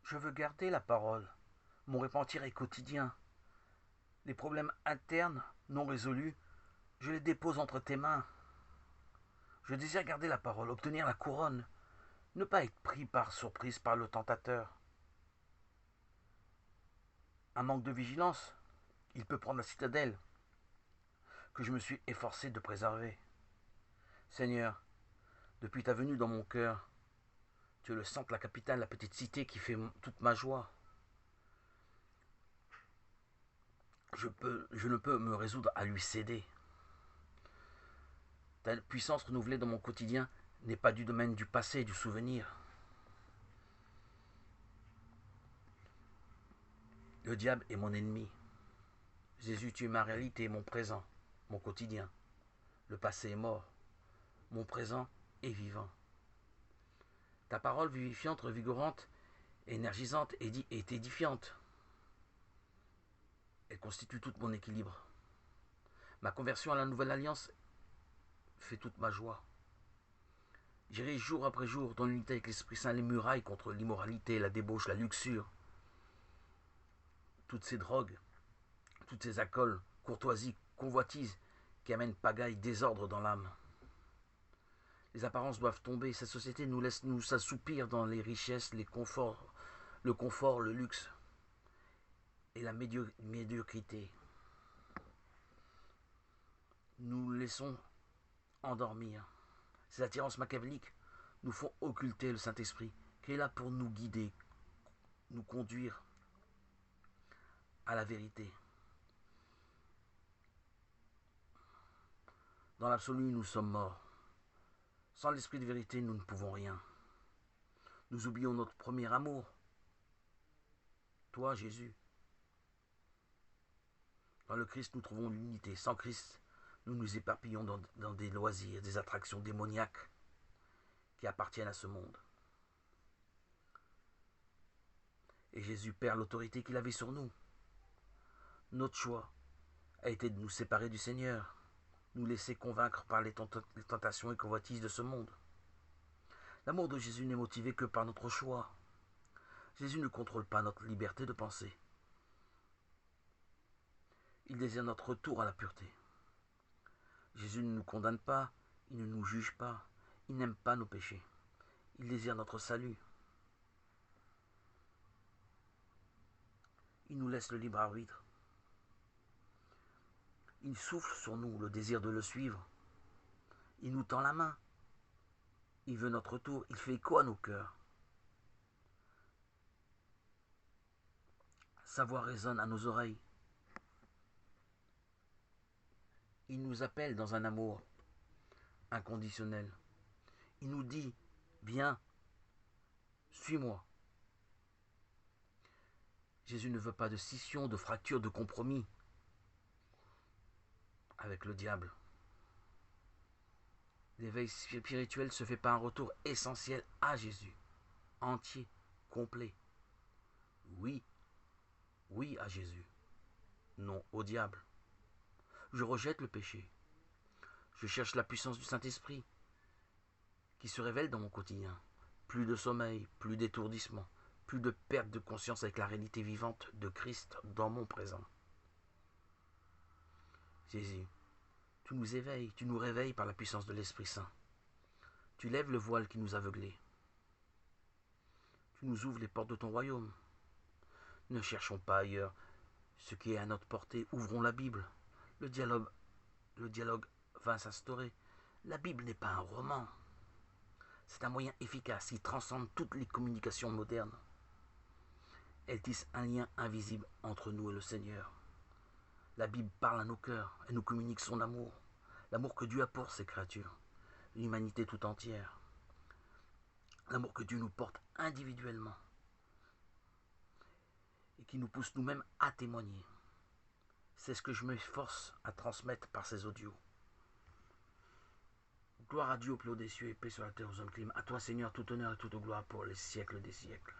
Je veux garder la parole. Mon repentir est quotidien. Les problèmes internes, non résolus, je les dépose entre tes mains. Je désire garder la parole, obtenir la couronne, ne pas être pris par surprise par le tentateur. Un manque de vigilance, il peut prendre la citadelle que je me suis efforcé de préserver. Seigneur, depuis ta venue dans mon cœur, tu es le centre, la capitale, la petite cité qui fait toute ma joie. Je ne peux me résoudre à lui céder. Ta puissance renouvelée dans mon quotidien n'est pas du domaine du passé, du souvenir. Le diable est mon ennemi. Jésus, tu es ma réalité, mon présent, mon quotidien. Le passé est mort. Mon présent est vivant. Ta parole vivifiante, revigorante, énergisante est édifiante. Elle constitue tout mon équilibre. Ma conversion à la nouvelle alliance fait toute ma joie. J'irai jour après jour dans l'unité avec l'Esprit Saint les murailles contre l'immoralité, la débauche, la luxure. Toutes ces drogues, toutes ces alcools, courtoisie, convoitise qui amènent pagaille, désordre dans l'âme. Les apparences doivent tomber. Cette société nous laisse nous s'assoupir dans les richesses, le confort, le luxe et la médiocrité. Nous laissons endormir. Ces attirances machiavéliques nous font occulter le Saint-Esprit qui est là pour nous guider, nous conduire à la vérité. Dans l'absolu, nous sommes morts. Sans l'esprit de vérité, nous ne pouvons rien. Nous oublions notre premier amour. Toi, Jésus. Dans le Christ, nous trouvons l'unité. Sans Christ, nous nous éparpillons dans des loisirs, des attractions démoniaques qui appartiennent à ce monde. Et Jésus perd l'autorité qu'il avait sur nous. Notre choix a été de nous séparer du Seigneur, nous laisser convaincre par les tentations et convoitises de ce monde. L'amour de Jésus n'est motivé que par notre choix. Jésus ne contrôle pas notre liberté de penser. Il désire notre retour à la pureté. Jésus ne nous condamne pas, il ne nous juge pas, il n'aime pas nos péchés. Il désire notre salut. Il nous laisse le libre arbitre. Il souffle sur nous le désir de le suivre. Il nous tend la main. Il veut notre retour. Il fait écho à nos cœurs. Sa voix résonne à nos oreilles. Il nous appelle dans un amour inconditionnel. Il nous dit, viens, suis-moi. Jésus ne veut pas de scission, de fracture, de compromis avec le diable. L'éveil spirituel se fait par un retour essentiel à Jésus, entier, complet. Oui, oui à Jésus, non au diable. Je rejette le péché. Je cherche la puissance du Saint-Esprit qui se révèle dans mon quotidien. Plus de sommeil, plus d'étourdissement, plus de perte de conscience avec la réalité vivante de Christ dans mon présent. Jésus, tu nous éveilles, tu nous réveilles par la puissance de l'Esprit Saint. Tu lèves le voile qui nous aveuglait. Tu nous ouvres les portes de ton royaume. Ne cherchons pas ailleurs ce qui est à notre portée. Ouvrons la Bible. Le dialogue va s'instaurer. La Bible n'est pas un roman. C'est un moyen efficace qui transcende toutes les communications modernes. Elle tisse un lien invisible entre nous et le Seigneur. La Bible parle à nos cœurs. Elle nous communique son amour. L'amour que Dieu a pour ses créatures. L'humanité tout entière. L'amour que Dieu nous porte individuellement. Et qui nous pousse nous-mêmes à témoigner. C'est ce que je m'efforce à transmettre par ces audios. Gloire à Dieu au plus haut des cieux et paix sur la terre aux hommes climes. À toi Seigneur, tout honneur et toute gloire pour les siècles des siècles.